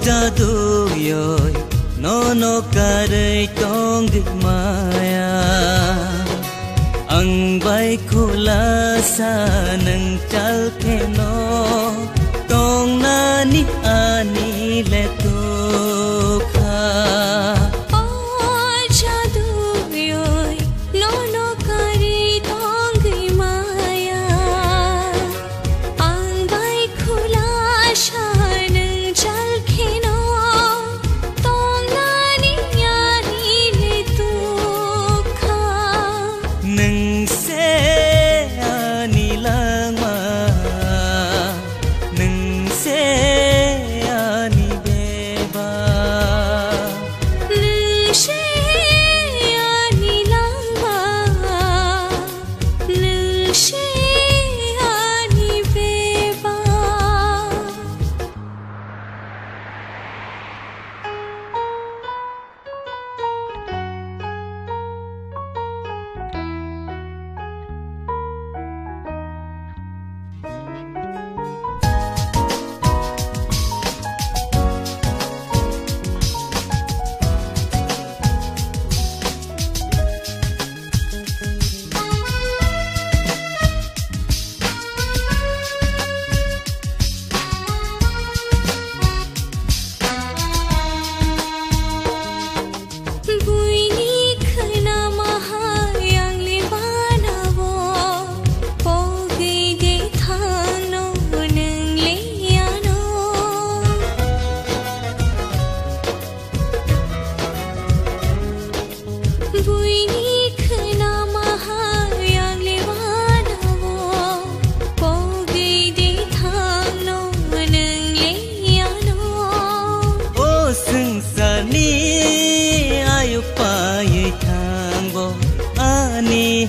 Jadu yoy no karai tong maya ang bay khula sa nang chal ke no tong na ni ani le tu kha jadu yoy no karai tong maya ang bay khula sa nang chal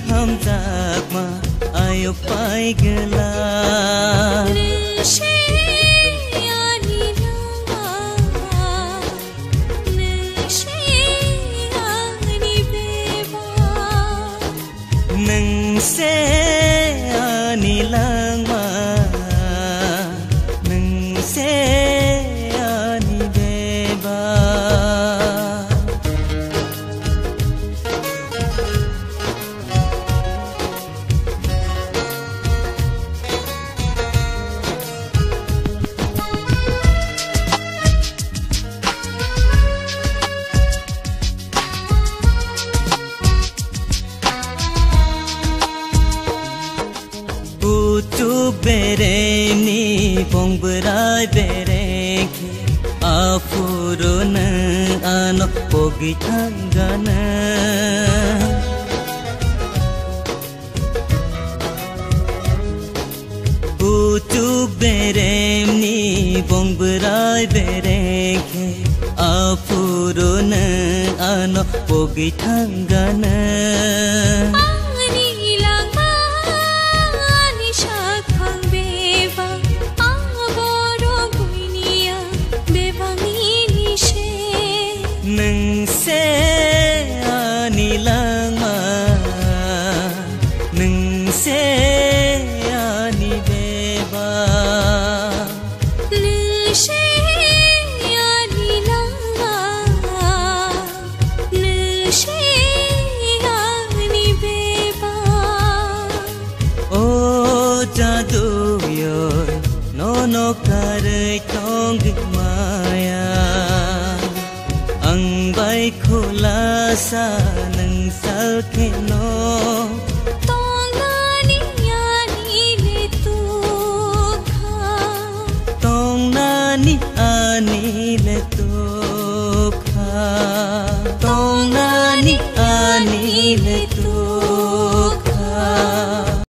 हम जाग मा आयो पाई गला nâng se ani lang ma nâng se ani beba tu bere ni bong berai bere ke afuruna ano pogi thangana tu bere ni bong berai bere ke afuruna ano pogi thangana nâng se ani lang ma nâng se ani beba nâng se ani lang ma nâng se ani beba o jadu yoy no karai tong maya ang bay khula sa nang sal ke no